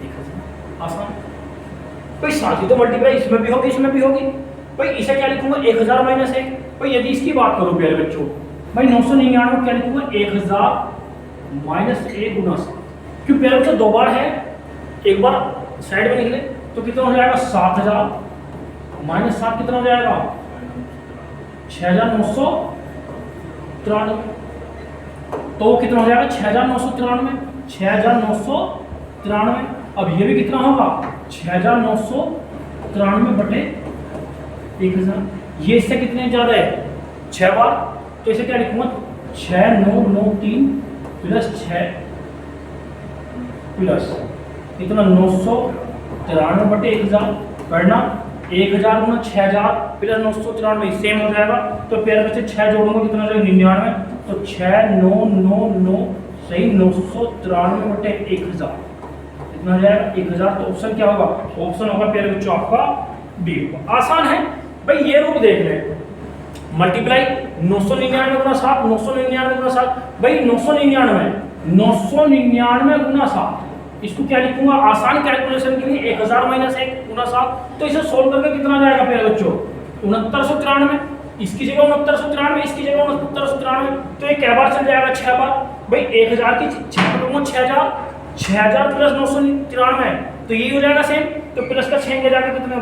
1000। आसान भाई। 7 की तो मल्टीप्लाई इसमें भी होगी इसमें भी होगी। भाई इसे क्या लिखूंगा? 1000 माइनस 1। भाई यदि इसकी बात करूं प्यारे बच्चों, भाई 999 क्या लिखूंगा? 1000 माइनस 1 गुना 7। क्यों प्यारे बच्चों? 2 बार है, एक बार साइड में निकले तो कितना हो जाएगा? 7000 माइनस 7 कितना हो जाएगा? 6993। तो कितना हो जाएगा? 6993, 6993। अब ये भी कितना होगा? 6993 बटे 1000। ये इससे कितने ज्यादा है? 6 बार। तो इसे क्या लिखूंगा? 6993 प्लस 6 प्लस कितना? 993 बटे 1000 करना 1000 गुना 6000 प्लस 993 सेम हो जाएगा। तो प्यारे बच्चे 6 जोड़ूंगा कितना हो जाएगा? 99। तो 6999 सही 993 बटे 1000 कितना हो जाएगा? 1000। तो ऑप्शन क्या होगा? ऑप्शन होगा प्यारे बच्चों आपका बी होगा। आसान है भाई, ये रूप देख लें, मल्टीप्लाई 999 गुना 7, 999 गुना 7, भाई 999 गुना 7, इसको क्या लिखूंगा आसान कैलकुलेशन के लिए 1000 माइनस 1 गुना 7, तो इसे सोल्व करके कितना जाएगा प्यारे बच्चों 6993, इसकी जगह 6993, इसकी जगह 6993, तो ये क्या बार चल जाएगा 6 बार, भाई 1000 की 6 करूंगा 6000 प्लस 993, तो यही हो जाएगा सेम, तो प्लस का 6 जाकर कितना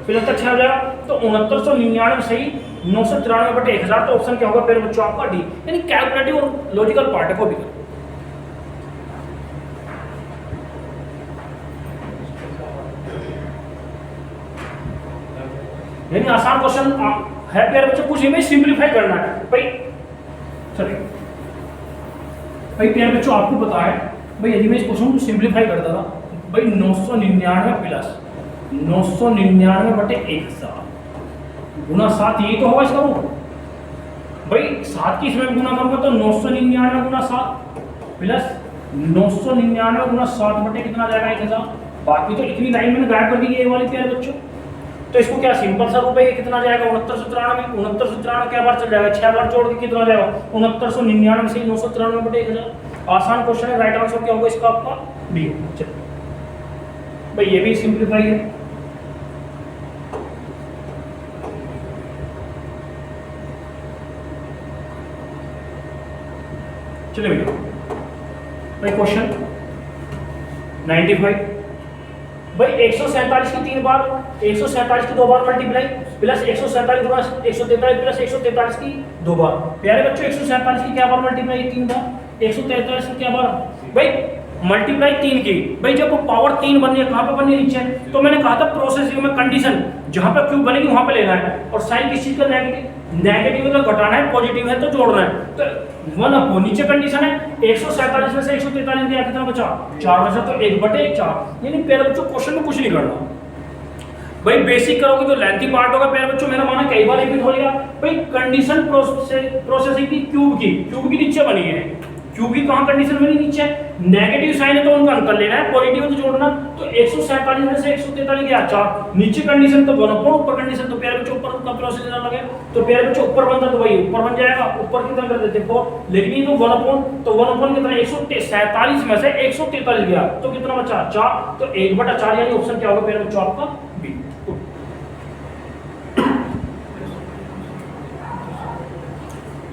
प्लस का 6 हो जाएगा, तो 6999 सही 993/1000, तो ऑप्शन क्या होगा प्यारे बच्चों आपका डी, यानी कैलकुलेटिव और लॉजिकल पार्ट को भी करो। यानी आसान क्वेश्चन है प्यारे बच्चों, कुछ इमेज सिंपलीफाई करना है भाई। चलिए भाई प्यारे बच्चों आपको पता है भाई, यदि मैं इस क्वेश्चन को सिंपलीफाई करता था भाई 999 प्लस 999/1000 गुना 7, यही तो होगा इसका रूप भाई। 7 की इसमें गुना करूंगा तो 999 गुना 7 प्लस 999 गुना 7 बटे कितना जाएगा 1000, बाकी तो इतनी लाइन मैंने गायब कर दी ये वाली प्यारे बच्चों, तो इसको क्या सिंपल सा रूप है, कितना जाएगा 6993, 6993 क्या बार चल जाएगा 6 बार जोड़ के कितना जाएगा 6999 से 993/1000। आसान क्वेश्चन है, राइट आंसर क्या होगा इसका आपका बी। चलिए भाई ये भी सिंपलीफाई है, चलिए भैया भाई क्वेश्चन 95, भाई 147 की 3 बार 147 की 2 बार मल्टीप्लाई प्लस 147 गुना 143 प्लस 143 की 2 बार, प्यारे बच्चों 147 की क्या बार मल्टीप्लाई 3 बार, 143 की क्या बार भाई मल्टीप्लाई 3 की, भाई जब वो पावर 3 बननी है कहाँ पे बननी है नीचे, तो मैंने कहा था प्रोसेसिंग में कंडीशन जहाँ पे क्यूब बनेगी वहां पे लेना है, और साइन किस चीज का नेगेटिव मतलब घटाना है, पॉजिटिव है तो जोड़ना है, तो 1 अपॉन नीचे कंडीशन है 147 में से 143 गया कितना बचा 4 बचा, तो 1/4, यानी प्यारे बच्चों क्वेश्चन में कुछ नहीं करना भाई, बेसिक करोगे तो लेंथी पार्ट होगा प्यारे बच्चों, मेरा माना कई बार रिपीट हो जाएगा भाई। कंडीशन प्रोसेसिंग की क्यूब की नीचे बनी है, क्यूब की कहां कंडीशन बनी नीचे, नेगेटिव साइन है तो उनका अंतर लेना है, पॉजिटिव है तो जोड़ना, तो 147 में से 143 गया 4, नीचे कंडीशन तो 1 अपॉन ऊपर कंडीशन, तो प्यारे बच्चों ऊपर का प्रोसेस ना लगे, तो प्यारे बच्चों ऊपर बनता तो भाई ऊपर बन जाएगा, ऊपर कितना कर देते 4, लेकिन ये तो 1 अपॉन, तो 1 अपॉन कितना 147 में से 143 गया तो कितना बचा 4, तो 1/4, यानी ऑप्शन क्या होगा प्यारे बच्चों आपका बी।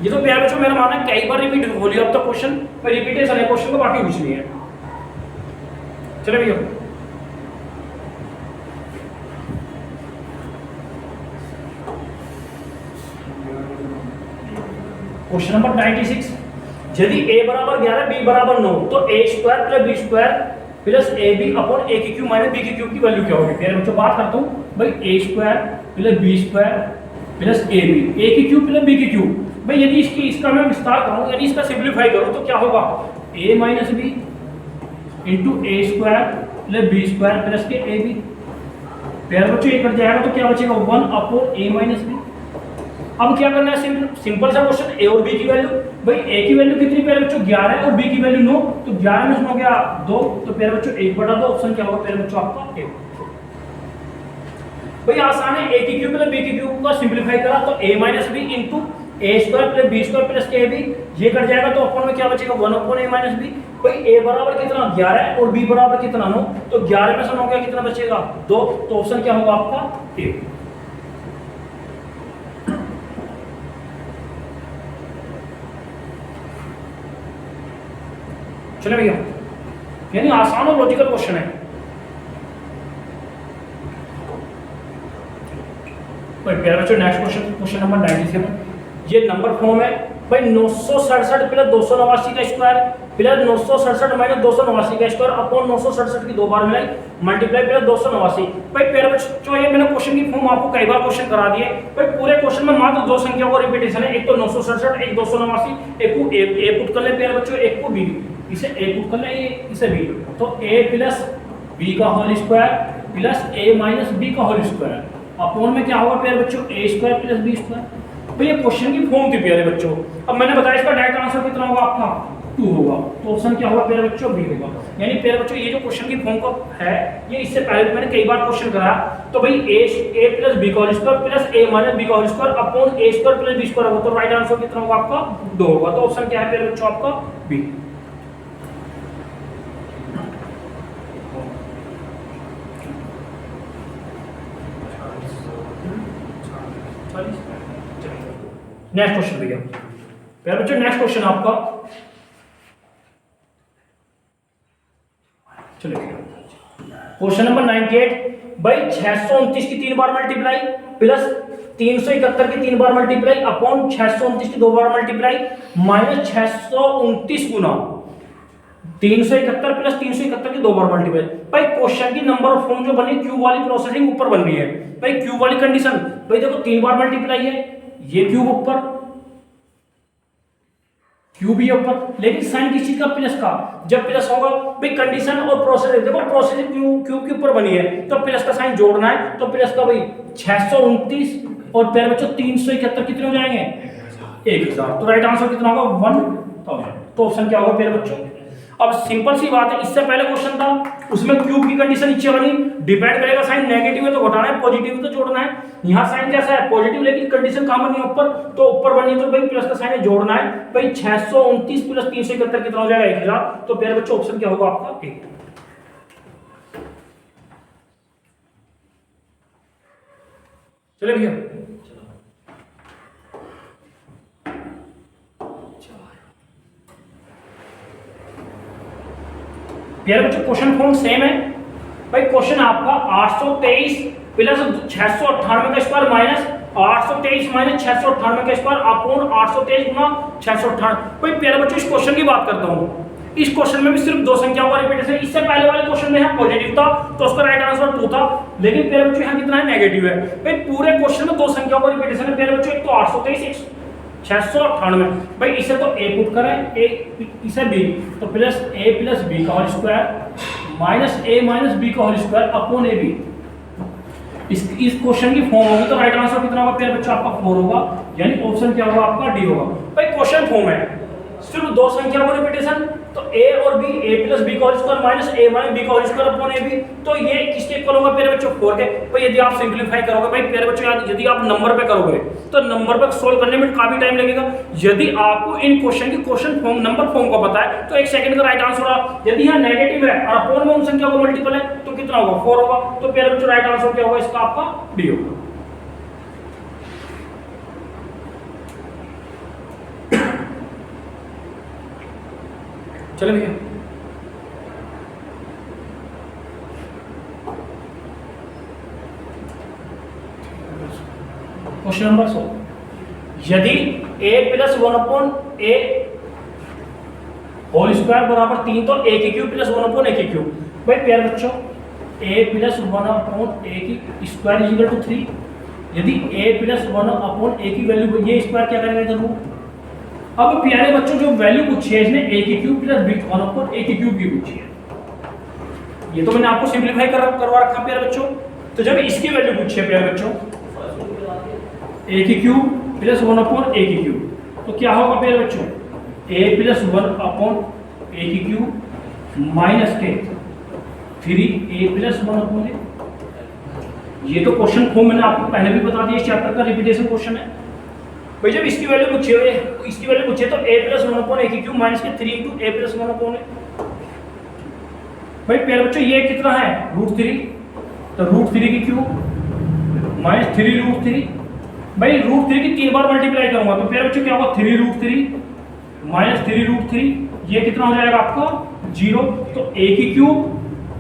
ये तो प्यारे बच्चों मेरा मानना है कई बार रिपीट हो लिया अब तक क्वेश्चन, पर रिपीटेशन है क्वेश्चन का, बाकी कुछ नहीं है। चलो भैया क्वेश्चन नंबर 96, यदि a बराबर 11 b बराबर 9 तो a square plus b square plus a b upon a की क्यूब माइनस बी की क्यूब की वैल्यू क्या होगी। प्यारे बच्चों बात करता हूँ भाई a square plus B square plus a की क्यूब प्लस बी की क्यूब, भाई यदि इसका मैं विस्तार करूं यानी इसका सिंपलीफाई करूं तो क्या होगा a minus B into A square plus B square plus के ए बी। प्यारे बच्चों ये कट जाएगा तो क्या बचेगा 1 अपॉन ए माइनस बी। अब क्या करना है सिंपल सा क्वेश्चन, ए और बी की वैल्यू, भाई ए की वैल्यू कितनी प्यारे बच्चों 11 और बी की वैल्यू 9, तो 11 में से 9 गया 2, तो प्यारे बच्चों 1/2, ऑप्शन क्या होगा प्यारे बच्चों आपका ए। भाई आसान है, ए की क्यूब प्लस बी की क्यूब का सिंपलीफाई करा तो a minus B into A square plus B square plus के बी, ये कट जाएगा तो अपन में क्या बचेगा 1 अपॉन ए माइनस बी। भाई a बराबर कितना 11 और b बराबर कितना 9, तो 11 में से 9 गया कितना बचेगा 2, तो ऑप्शन क्या होगा आपका ए। चलो भैया यानी आसान और लॉजिकल क्वेश्चन है। प्यारे बच्चों नेक्स्ट क्वेश्चन नंबर 97, ये नंबर फॉर्म है भाई 967 प्लस 289 का स्क्वायर प्लस 967 माइनस 289 का स्क्वायर अपॉन 967 की 2 बार मिलाई मल्टीप्लाई प्लस 289। भाई प्यारे बच्चों ये मैंने क्वेश्चन की फॉर्म आपको कई बार क्वेश्चन करा दिए, भाई पूरे क्वेश्चन में मात्र 2 संख्याओं का रिपीटेशन है, एक तो 967 एक 289, एक को ए पुट कर ले प्यारे बच्चों, एक को बी, इसे ए पुट कर ले इसे बी, तो ए प्लस बी का होल स्क्वायर प्लस ए माइनस बी का होल स्क्वायर अपॉन में क्या होगा प्यारे बच्चों ए स्क्वायर प्लस बी स्क्वायर। तो ये क्वेश्चन की फॉर्म थी प्यारे बच्चों। अब मैंने बताया इसका डायरेक्ट आंसर कितना होगा आपका 2 होगा। तो ऑप्शन क्या होगा प्यारे बच्चों? बी होगा। यानी प्यारे बच्चों ये जो क्वेश्चन की फॉर्म को है, ये इससे पहले भी मैंने कई बार क्वेश्चन कराया। तो भाई a प्लस b का whole square plus a minus b का whole square upon a square plus b square होगा। तो राइट आंसर कितना होगा आपका? 2 होगा। तो ऑप्शन क्या है प्यारे बच्चों आपका? बी। नेक्स्ट क्वेश्चन भैया। प्यारे बच्चों नेक्स्ट क्वेश्चन आपका, चलिए क्वेश्चन नंबर 98। भाई 629 की 3 बार मल्टीप्लाई प्लस 371 की 3 बार मल्टीप्लाई अपॉन 629 की 2 बार मल्टीप्लाई माइनस 629 गुना 371 प्लस 371 की 2 बार मल्टीप्लाई। भाई क्वेश्चन की नंबर ऑफ फॉर्म जो बनी क्यूब वाली प्रोसेसिंग ऊपर बन रही है। भाई क्यूब वाली कंडीशन, भाई देखो 3 बार मल्टीप्लाई है, ये क्यूब ऊपर, क्यूब ही ऊपर, लेकिन साइन किस चीज का? प्लस का। जब प्लस होगा भाई कंडीशन और प्रोसेस, देखो प्रोसेस क्यूब के ऊपर बनी है तो प्लस का साइन जोड़ना है। तो प्लस का भाई 629 और प्यारे बच्चों 371 कितने हो जाएंगे? 1000। तो राइट आंसर कितना होगा? 1000। तो ऑप्शन क्या होगा प्यारे बच्चों? अब सिंपल सी बात है, इससे पहले क्वेश्चन था उसमें क्यूब की कंडीशन नीचे बनी, डिपेंड करेगा साइन नेगेटिव है तो घटाना है, पॉजिटिव है तो जोड़ना है। यहाँ साइन कैसा है? पॉजिटिव, लेकिन कंडीशन कहां बनी? ऊपर। तो ऊपर बनी तो भाई प्लस का साइन है, जोड़ना है। भाई 629 प्लस 371 कितना हो जाएगा? 1000। तो प्यारे बच्चों ऑप्शन क्या होगा आपका? 8। चलिए भैया प्यारे बच्चों क्वेश्चन फॉर्म सेम है। भाई क्वेश्चन आपका 823 प्लस 698 का स्क्वायर माइनस 823 माइनस 698 का स्क्वायर अपॉन 823 गुना 698। भाई प्यारे बच्चों इस क्वेश्चन की बात करता हूं, इस क्वेश्चन में भी सिर्फ 2 संख्याओं का रिपीटेशन। इससे पहले वाले क्वेश्चन में है पॉजिटिव था तो उसका राइट आंसर 2 था, लेकिन प्यारे बच्चों यहां कितना है? नेगेटिव है। भाई पूरे क्वेश्चन में 2 संख्याओं का रिपीटेशन है प्यारे बच्चों, एक तो 823 एक 698। भाई इसे तो a पुट करें, इसे b, तो प्लस a प्लस b का whole square minus a minus b का होल स्क्वायर अपॉन ab। इस क्वेश्चन की फॉर्म होगी तो राइट आंसर कितना होगा प्यारे बच्चों? आपका 4 होगा। यानी ऑप्शन क्या होगा आपका? डी होगा। भाई क्वेश्चन फॉर्म है सिर्फ 2 संख्याओं का रिपीटेशन, तो a और b, a प्लस b का whole square minus a minus b का होल स्क्वायर अपॉन ab। तो ये किसके इक्वल होगा प्यारे बच्चों? 4 के। भाई यदि आप सिंपलीफाई करोगे भाई प्यारे बच्चों, यदि आप नंबर पे करोगे तो नंबर पे सोल्व करने में काफी टाइम लगेगा। यदि आपको इन क्वेश्चन की क्वेश्चन फॉर्म नंबर फॉर्म को पता है तो 1 सेकंड का राइट आंसर होगा। यदि यहाँ नेगेटिव है और अपॉन में उन संख्या को मल्टीपल है तो कितना होगा? 4 होगा। तो प्यारे बच्चों राइट आंसर क्या होगा इसका? आपका डी होगा। चलो भैया क्वेश्चन नंबर 100। यदि a plus 1 upon a whole square बराबर 3 तो a की क्यूब प्लस 1 अपॉन a की क्यूब। भाई प्यारे बच्चों a प्लस 1 अपॉन a की स्क्वायर इज इक्वल टू 3। यदि a प्लस 1 अपॉन a की वैल्यू, ये स्क्वायर क्या करेगा इधर रूट। अब प्यारे बच्चों जो वैल्यू पूछी है इसने a की cube plus b 1 upon a की क्यूब की पूछी है। ये तो मैंने आपको सिंपलीफाई करवा रखा प्यारे बच्चों। तो जब इसकी वैल्यू पूछी है प्यारे बच्चों a की क्यूब प्लस 1 अपॉन a की क्यूब, तो क्या होगा प्यारे बच्चों? a प्लस 1 अपॉन a की क्यूब माइनस के 3a प्लस 1 अपॉन a। ये तो क्वेश्चन फॉर्म मैंने आपको पहले भी बता दिया, इस चैप्टर का रिपीटेशन क्वेश्चन है। भाई जब इसकी वैल्यू पूछी है, इसकी वैल्यू पूछी है तो a प्लस 1 अपॉन a की क्यूब माइनस के 3 into a plus 1 upon a। भाई प्यारे बच्चों ये कितना है? √3, तो √3 की क्यूब माइनस 3√3। भाई √3 की 3 बार मल्टीप्लाई करूंगा तो प्यारे बच्चों क्या होगा? 3√3 माइनस 3√3, ये कितना हो जाएगा आपका? 0। तो a की क्यूब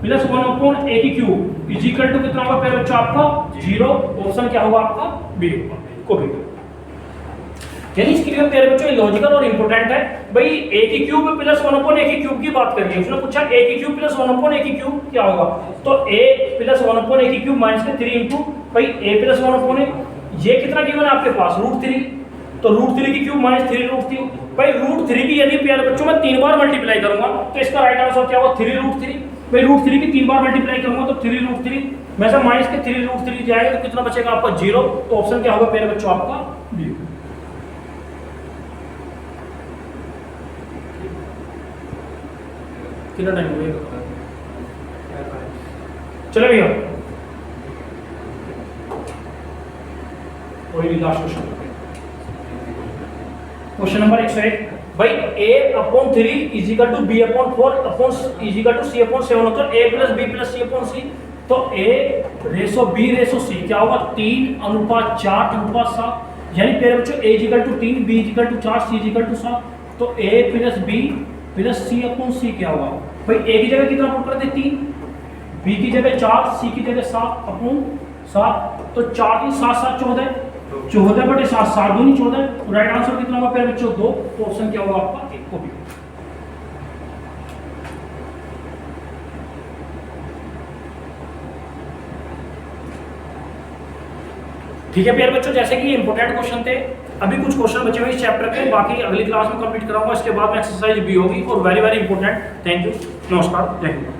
प्लस 1 अपॉन a की क्यूब इज इक्वल टू कितना होगा प्यारे बच्चों? आपका 0। ऑप्शन क्या होगा आपका? बी होगा। को भी यानी इसके लिए प्यारे बच्चों लॉजिकल और इंपॉर्टेंट है। भाई a की क्यूब प्लस 1 अपॉन a की क्यूब की बात करिए, उसने पूछा a की क्यूब प्लस 1 अपॉन a की क्यूब क्या होगा, तो a प्लस 1 अपॉन a की क्यूब माइनस के 3 इंटू भाई a प्लस 1 अपॉन a, ये कितना गिवन है आपके पास? √3, तो √3 की क्यूब माइनस 3√3। भाई √3 की यदि प्यारे बच्चों मैं 3 बार मल्टीप्लाई करूंगा तो इसका राइट आंसर क्या होगा? 3√3। भाई √3 की 3 बार मल्टीप्लाई करूंगा तो 3√3 में से माइनस के 3√3 जाएगा तो कितना बचेगा आपका? 0। तो ऑप्शन क्या होगा प्यारे बच्चों? आपका बी। कितना टाइम हो गया? चलो भैया, वही लास्ट क्वेश्चन। क्वेश्चन नंबर 101 भाई a/3 is equal to b/4 is equal to c/7 होता है a + b + c/c। तो a ratio b ratio c क्या होगा? 3:4:7। यानी प्यारे बच्चों a is equal to 3, b is equal to 4, c is equal to 7। तो a + b + c/c क्या होगा भाई? a की जगह कितना पुट करते? 3, b की जगह 4, c की जगह 7/7। तो 4 3 7 7 14, 14 बटे 7, 7 दूनी 14। तो राइट आंसर कितना होगा प्यारे बच्चों? 2। तो ऑप्शन क्या होगा आपका? एक को भी। ठीक है प्यारे बच्चों, जैसे कि ये इंपॉर्टेंट क्वेश्चन थे, अभी कुछ क्वेश्चन बचे हुए इस चैप्टर के, बाकी अगली क्लास में कंप्लीट कराऊंगा। इसके बाद में एक्सरसाइज भी होगी और very very important. Thank you, नमस्कार, थैंक यू।